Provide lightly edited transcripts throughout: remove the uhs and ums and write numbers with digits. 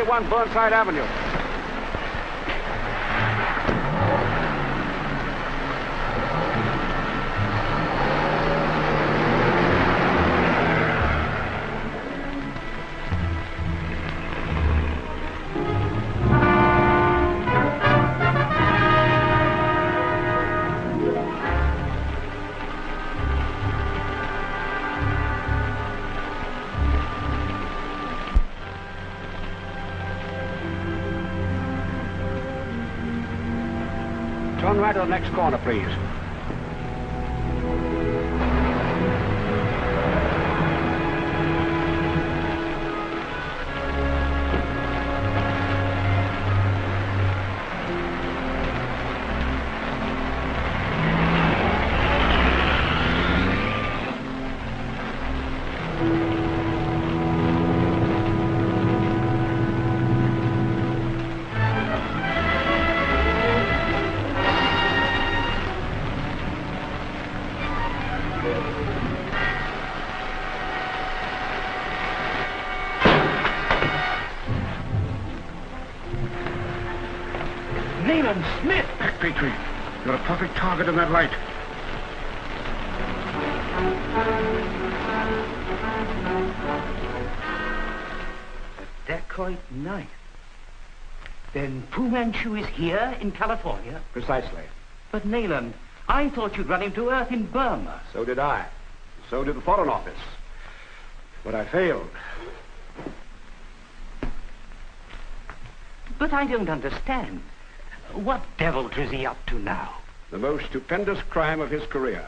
21 Burnside Avenue. Turn right to the next corner, please. Nayland Smith! Back, Petrie. You're a perfect target in that light. A dacoit knife. Then Fu Manchu is here in California? Precisely. But Nayland, I thought you'd run him to earth in Burma. So did I. So did the Foreign Office. But I failed. But I don't understand. What deviltry is he up to now? The most stupendous crime of his career.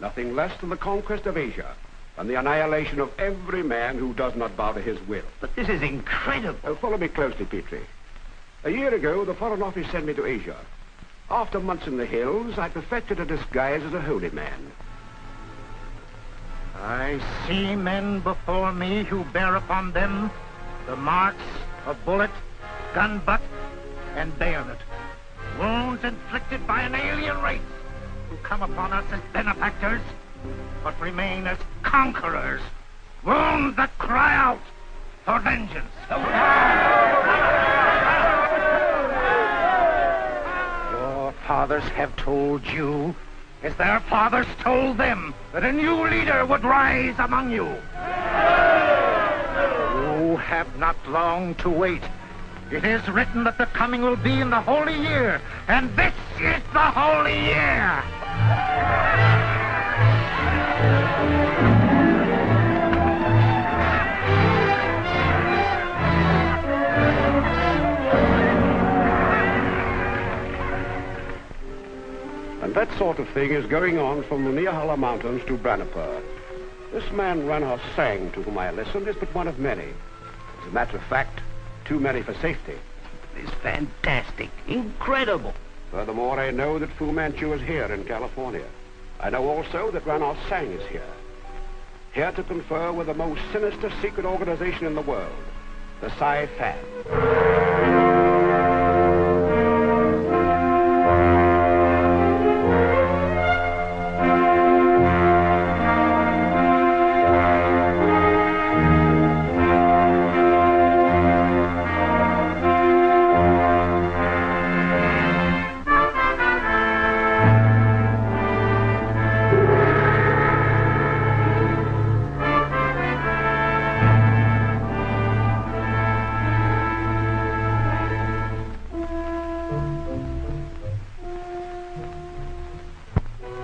Nothing less than the conquest of Asia and the annihilation of every man who does not bow to his will. But this is incredible. Oh, follow me closely, Petrie. A year ago, the Foreign Office sent me to Asia. After months in the hills, I perfected a disguise as a holy man. I see men before me who bear upon them the marks of bullet, gun butt, and bayonet. Wounds inflicted by an alien race who come upon us as benefactors, but remain as conquerors. Wounds that cry out for vengeance. Your fathers have told you, as their fathers told them, that a new leader would rise among you. You have not long to wait. It is written that the coming will be in the holy year, and this is the holy year. And that sort of thing is going on from the Neahala Mountains to Branipur. This man Ranhar Sangh, to whom I listened, is but one of many. As a matter of fact, too many for safety. It's fantastic. Incredible. Furthermore, I know that Fu Manchu is here in California. I know also that Ranhar Sangh is here. Here to confer with the most sinister secret organization in the world, the Sci-Fan.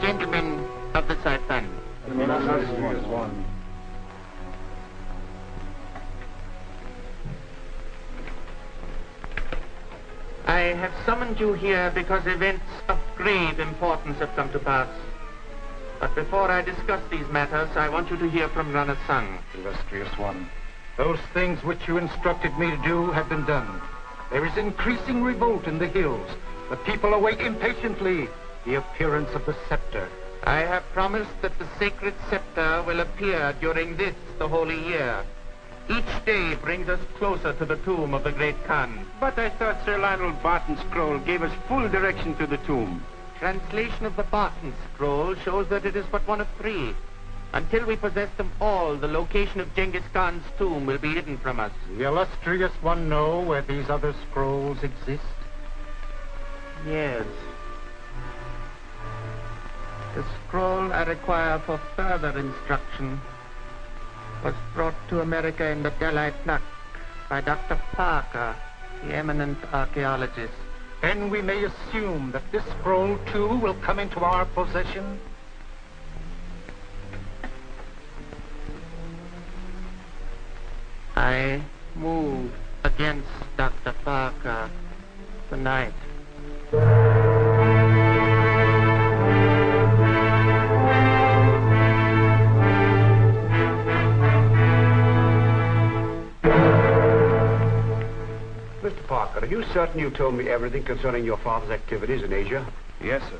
Gentlemen of the Sci-Fan. I have summoned you here because events of grave importance have come to pass. But before I discuss these matters, I want you to hear from Ranhar Sangh. Illustrious one, those things which you instructed me to do have been done. There is increasing revolt in the hills. The people await impatiently the appearance of the scepter. I have promised that the sacred scepter will appear during this, the holy year. Each day brings us closer to the tomb of the great Khan. But I thought Sir Lionel Barton's scroll gave us full direction to the tomb. Translation of the Barton scroll shows that it is but one of three. Until we possess them all, the location of Genghis Khan's tomb will be hidden from us. The illustrious one know where these other scrolls exist? Yes. The scroll I require for further instruction was brought to America in the daylight knock by Dr. Parker, the eminent archaeologist. Then we may assume that this scroll, too, will come into our possession? I move against Dr. Parker tonight. Mr. Parker, are you certain you told me everything concerning your father's activities in Asia? Yes, sir.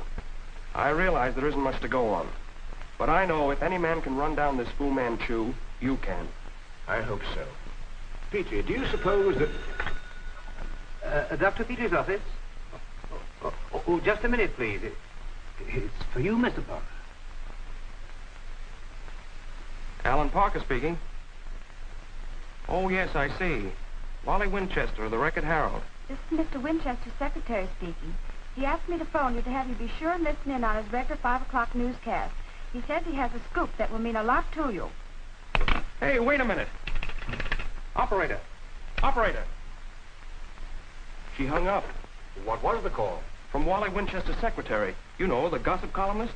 I realize there isn't much to go on. But I know if any man can run down this Fu Manchu, you can. I hope so. Petrie, do you suppose that... Dr. Petrie's office? Oh, just a minute, please. It's for you, Mr. Parker. Allan Parker speaking. Oh, yes, I see. Wally Winchester of the Record Herald. This is Mr. Winchester's secretary speaking. He asked me to phone you to have you be sure and listen in on his regular 5 o'clock newscast. He says he has a scoop that will mean a lot to you. Hey, wait a minute. Operator. Operator. She hung up. What was the call? From Wally Winchester's secretary. You know, the gossip columnist.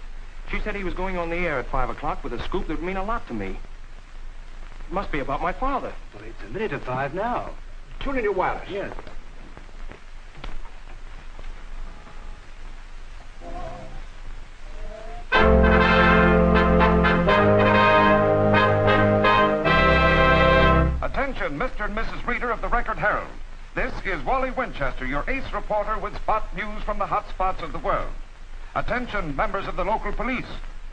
She said he was going on the air at 5 o'clock with a scoop that would mean a lot to me. It must be about my father. Well, it's a minute to 5 now. Tune in your wireless. Yes. Attention, Mr. and Mrs. Reader of the Record Herald. This is Wally Winchester, your ace reporter with spot news from the hot spots of the world. Attention, members of the local police.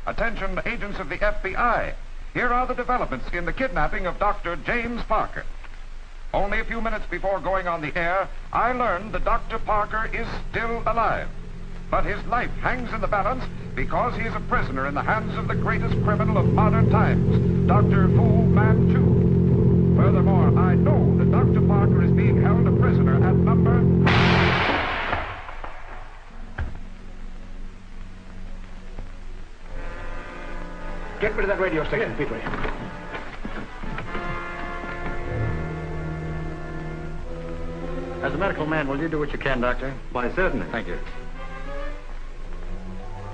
Attention, agents of the FBI. Here are the developments in the kidnapping of Dr. James Parker. Only a few minutes before going on the air, I learned that Dr. Parker is still alive. But his life hangs in the balance because he is a prisoner in the hands of the greatest criminal of modern times, Dr. Fu Manchu. Furthermore, I know that Dr. Parker is being held a prisoner at number... Get rid of that radio station, Petrie. As a medical man, will you do what you can, Doctor? Why, certainly. Thank you.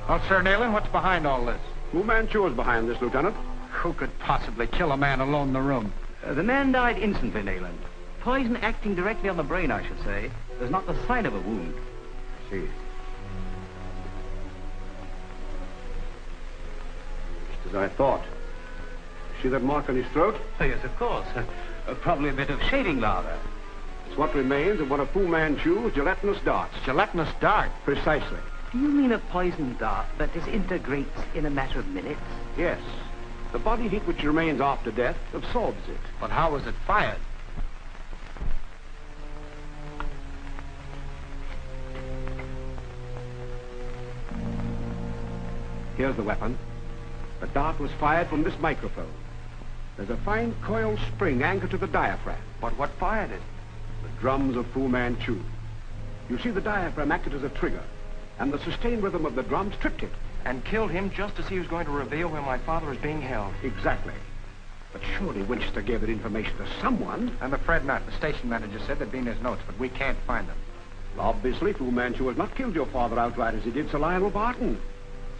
Well, Sir Nayland, what's behind all this? Fu Manchu is behind this, Lieutenant. Who could possibly kill a man alone in the room? The man died instantly, Nayland. Poison acting directly on the brain, I should say. There's not the sign of a wound. I see. Just as I thought. See that mark on his throat? Oh, yes, of course. Probably a bit of shading lather. It's what remains of one of Fu Manchu's gelatinous darts. Gelatinous dart. Precisely. Do you mean a poison dart that disintegrates in a matter of minutes? Yes. The body heat which remains after death absorbs it. But how was it fired? Here's the weapon. The dart was fired from this microphone. There's a fine coiled spring anchored to the diaphragm. But what fired it? The drums of Fu Manchu. You see, the diaphragm acted as a trigger, and the sustained rhythm of the drums tripped it. And killed him just as he was going to reveal where my father is being held. Exactly. But surely Winchester gave that information to someone. I'm afraid not. The station manager said they'd be in his notes, but we can't find them. Well, obviously, Fu Manchu has not killed your father outright as he did Sir Lionel Barton.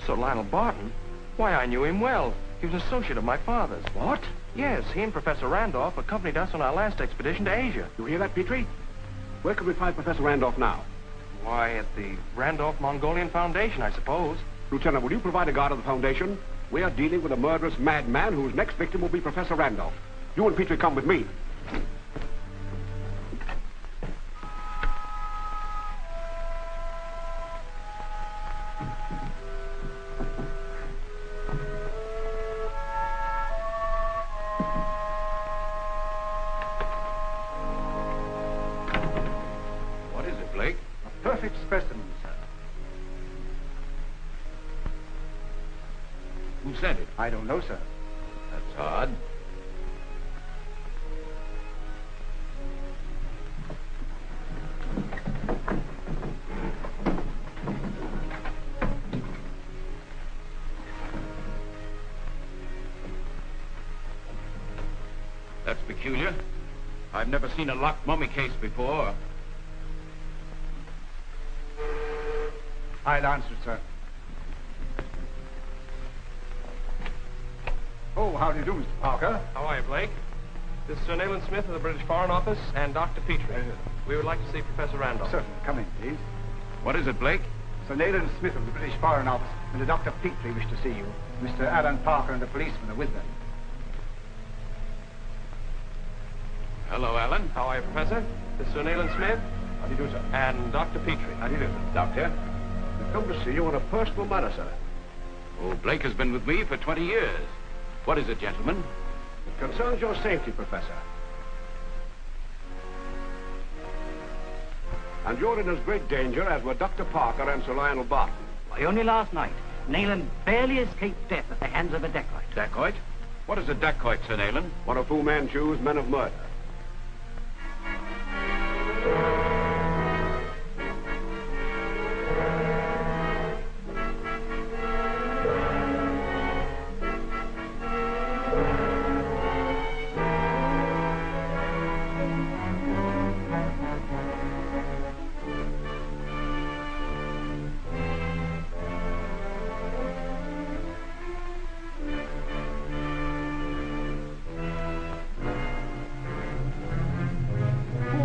Sir Lionel Barton? Why, I knew him well. He was an associate of my father's. What? Yes, he and Professor Randolph accompanied us on our last expedition to Asia. You hear that, Petrie? Where could we find Professor Randolph now? Why, at the Randolph Mongolian Foundation, I suppose. Lieutenant, will you provide a guard of the Foundation? We are dealing with a murderous madman whose next victim will be Professor Randolph. You and Petrie come with me. What is it, Blake? A perfect specimen, sir. Who said it? I don't know, sir. card. That's peculiar. I've never seen a locked mummy case before. I'll answer, sir. Oh, how do you do, Mr. Parker? How are you, Blake? This is Sir Nayland Smith of the British Foreign Office and Dr. Petrie. We would like to see Professor Randolph. Certainly. Come in, please. What is it, Blake? Sir Nayland Smith of the British Foreign Office and Dr. Petrie wish to see you. Mr. Allan Parker and the policeman are with them. Hello, Alan. How are you, Professor? This is Sir Nayland Smith How do you do, sir? and Dr. Petrie. How do you do, sir? Doctor, we've come to see you on a personal matter, sir. Oh, Blake has been with me for 20 years. What is it, gentlemen? It concerns your safety, Professor. And you're in as great danger as were Dr. Parker and Sir Lionel Barton. Why, only last night, Nayland barely escaped death at the hands of a dacoit. Dacoit? What is a dacoit, Sir Nayland? One of Fu Manchu's men of murder.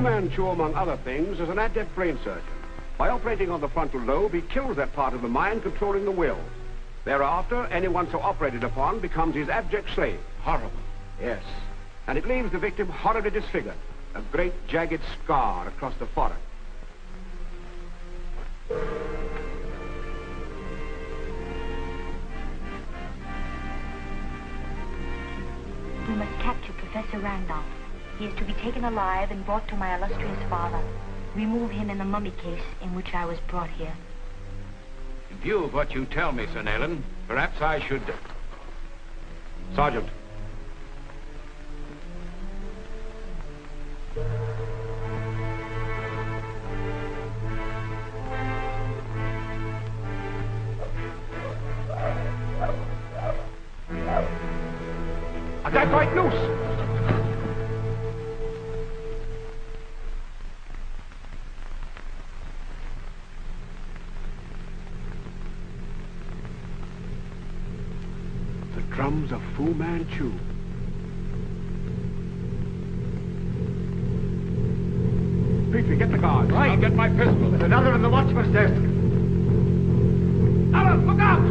Manchu, among other things, is an adept brain surgeon. By operating on the frontal lobe, he kills that part of the mind controlling the will. Thereafter, anyone so operated upon becomes his abject slave. Horrible. Yes. And it leaves the victim horribly disfigured, a great jagged scar across the forehead. We must capture Professor Randolph. He is to be taken alive and brought to my illustrious father. Remove him in the mummy case in which I was brought here. In view of what you tell me, Sir Nayland, perhaps I should... Sergeant. A dacoit loose! Drums of Fu Manchu. Petrie, get the guards. Right. I'll get my pistol. There's another in the watchman's desk. Alan, look out!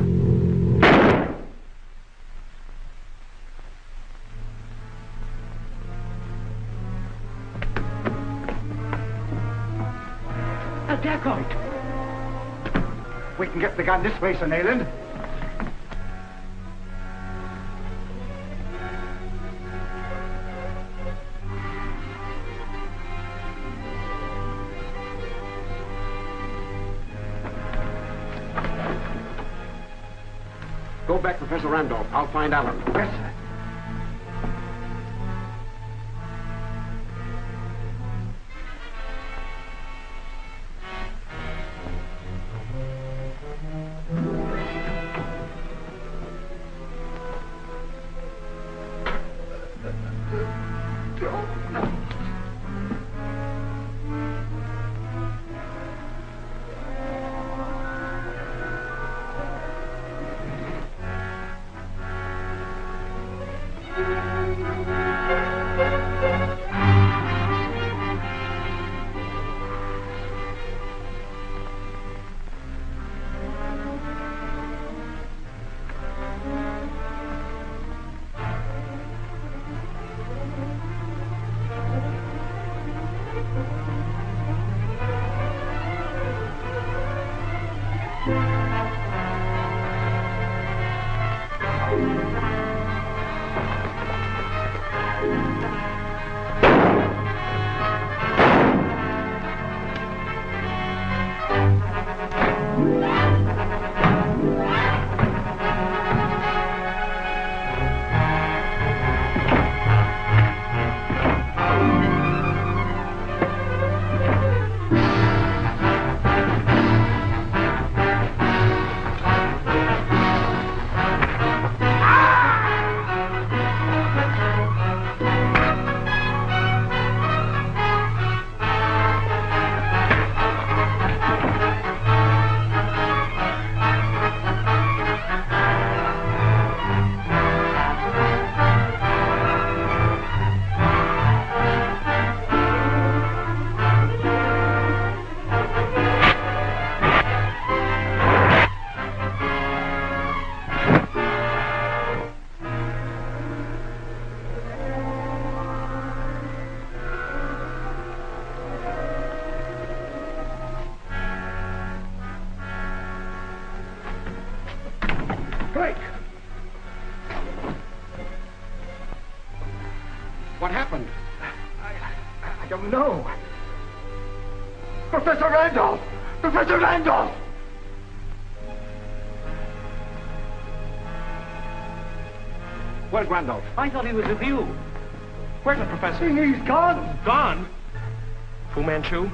A dacoit. We can get the gun this way, Sir Nayland. Go back, Professor Randolph. I'll find Alan. Yes, sir. no. Professor Randolph! Professor Randolph! Where's Randolph? I thought he was with you. Where's the professor? He's gone. Gone? Fu Manchu?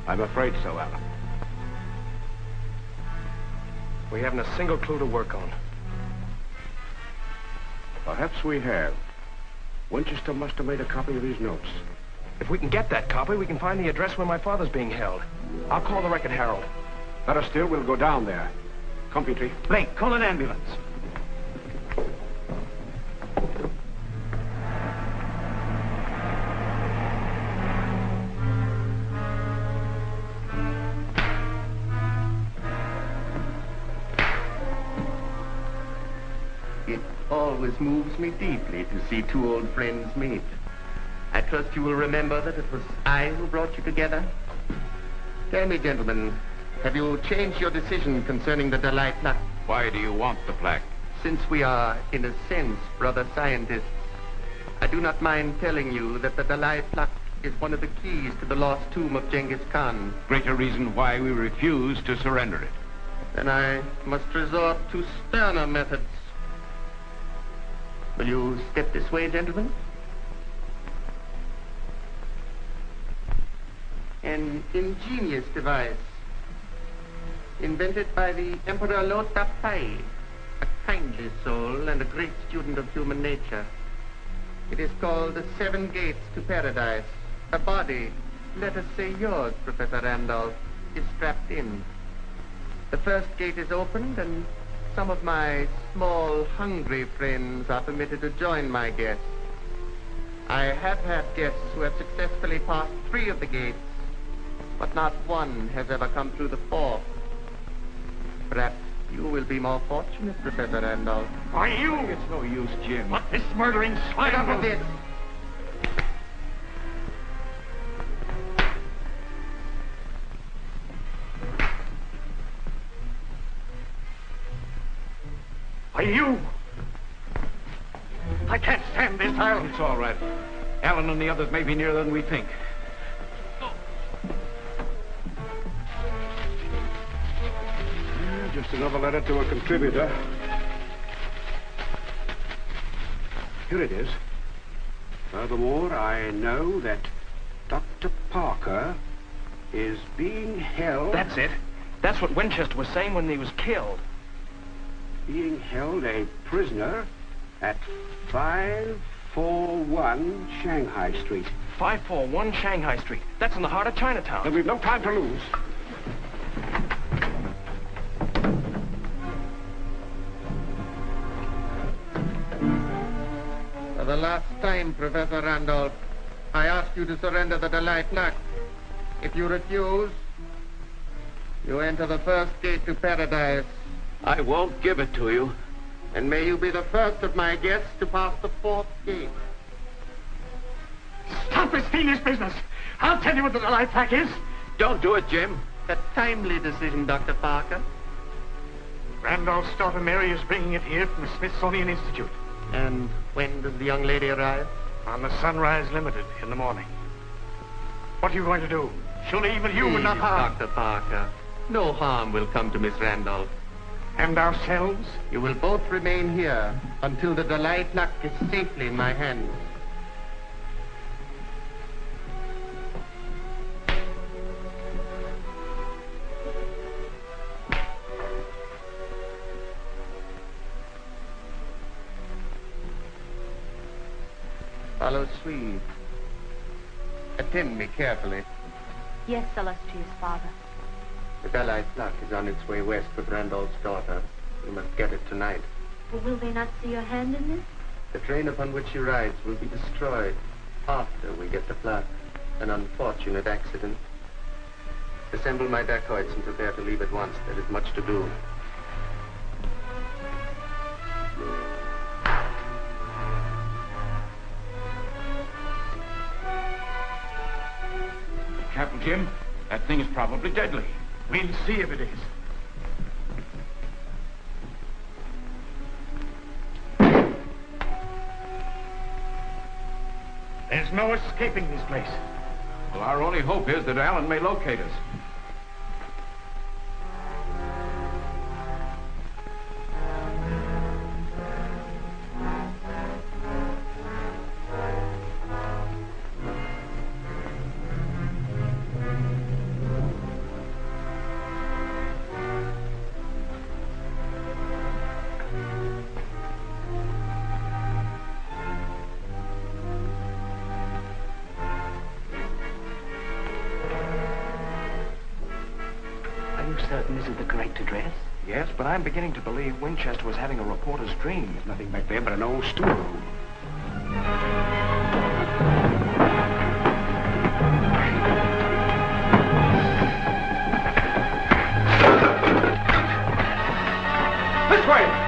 I'm afraid so, Allan. We haven't a single clue to work on. Perhaps we have. Winchester must have made a copy of his notes. If we can get that copy, we can find the address where my father's being held. I'll call the Record Herald. Better still, we'll go down there. Come, Petrie. Blake, call an ambulance. It always moves me deeply to see two old friends meet. I trust you will remember that it was I who brought you together. Tell me, gentlemen, have you changed your decision concerning the Dalai plaque? Why do you want the plaque? Since we are, in a sense, brother scientists, I do not mind telling you that the Dalai plaque is one of the keys to the lost tomb of Genghis Khan. Greater reason why we refuse to surrender it. Then I must resort to sterner methods. Will you step this way, gentlemen? An ingenious device invented by the Emperor Lo Suee, a kindly soul and a great student of human nature. It is called the 7 Gates to Paradise. A body, let us say yours, Professor Randolph, is strapped in. The first gate is opened and some of my small, hungry friends are permitted to join my guests. I have had guests who have successfully passed 3 of the gates, but not one has ever come through the 4th. Perhaps you will be more fortunate, Professor Randolph. Are you? It's no use, Jim. What this murdering swine Enough of will... this. Are you? I can't stand this. It's all right. Allan and the others may be nearer than we think. Just another letter to a contributor. Here it is. Furthermore, I know that Dr. Parker is being held... That's it. That's what Winchester was saying when he was killed. Being held a prisoner at 541 Shanghai Street. 541 Shanghai Street. That's in the heart of Chinatown. Then we've no time to lose. For the last time, Professor Randolph, I ask you to surrender the Dalai plaque. If you refuse, you enter the first gate to paradise. I won't give it to you. And may you be the first of my guests to pass the 4th gate. Stop this fiendish business. I'll tell you what the Dalai plaque is. Don't do it, Jim. A timely decision, Dr. Parker. Randolph's daughter Mary is bringing it here from the Smithsonian Institute. And when does the young lady arrive? On the Sunrise Limited in the morning. What are you going to do? Surely even you would not harm. Dr. Parker, no harm will come to Miss Randolph. And ourselves? You will both remain here until the Dalai plaque is safely in my hands. Fah Lo Suee, attend me carefully. Yes, illustrious father. The Dalai plaque is on its way west with Randolph's daughter. We must get it tonight. But will they not see your hand in this? The train upon which she rides will be destroyed after we get the plaque. An unfortunate accident. Assemble my dacoits and prepare to leave at once. There is much to do. Careful, Jim. That thing is probably deadly. We'll see if it is. There's no escaping this place. Well, our only hope is that Allan may locate us. Certain this is the correct address? Yes, but I'm beginning to believe Winchester was having a reporter's dream. There's nothing back there but an old stool. This way!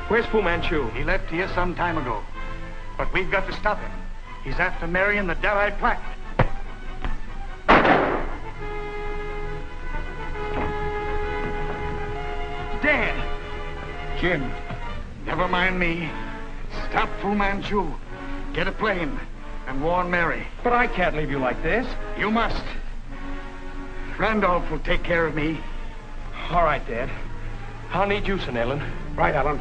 Where's Fu Manchu? He left here some time ago. But we've got to stop him. He's after marrying the Dalai plaque. Dad! Jim, never mind me. Stop Fu Manchu. Get a plane and warn Mary. But I can't leave you like this. You must. Randolph will take care of me. All right, Dad. I'll need you, Sir Nayland. Right, Allan.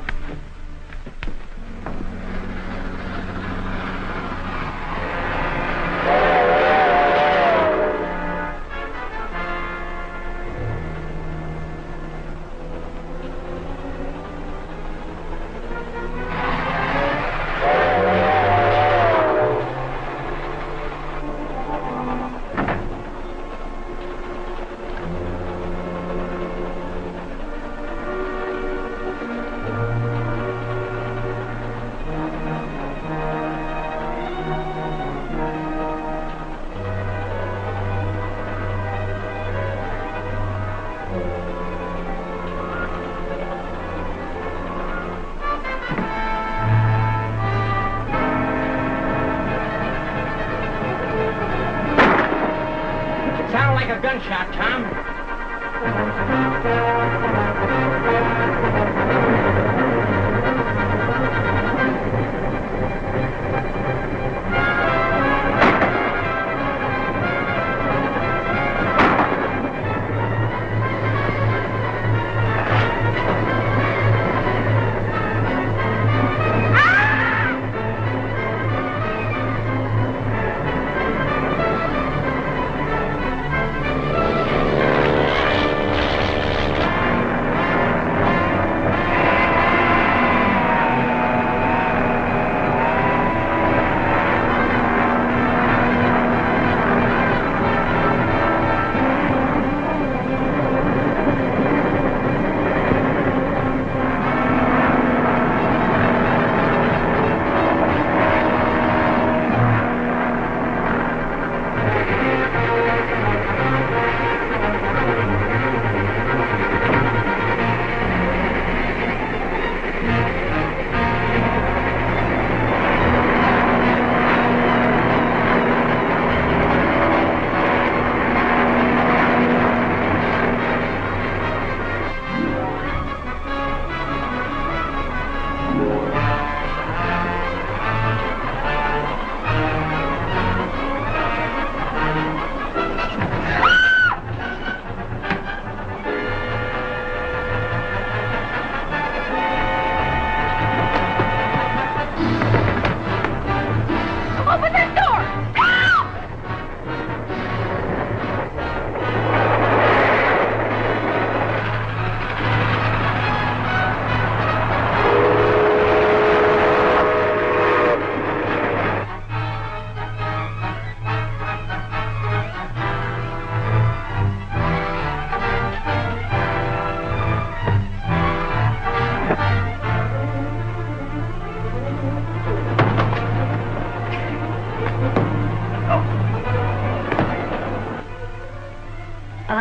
Gunshot, Tom.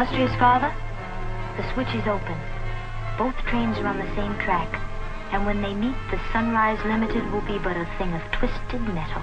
illustrious father, the switch is open. Both trains are on the same track, and when they meet, the Sunrise Limited will be but a thing of twisted metal.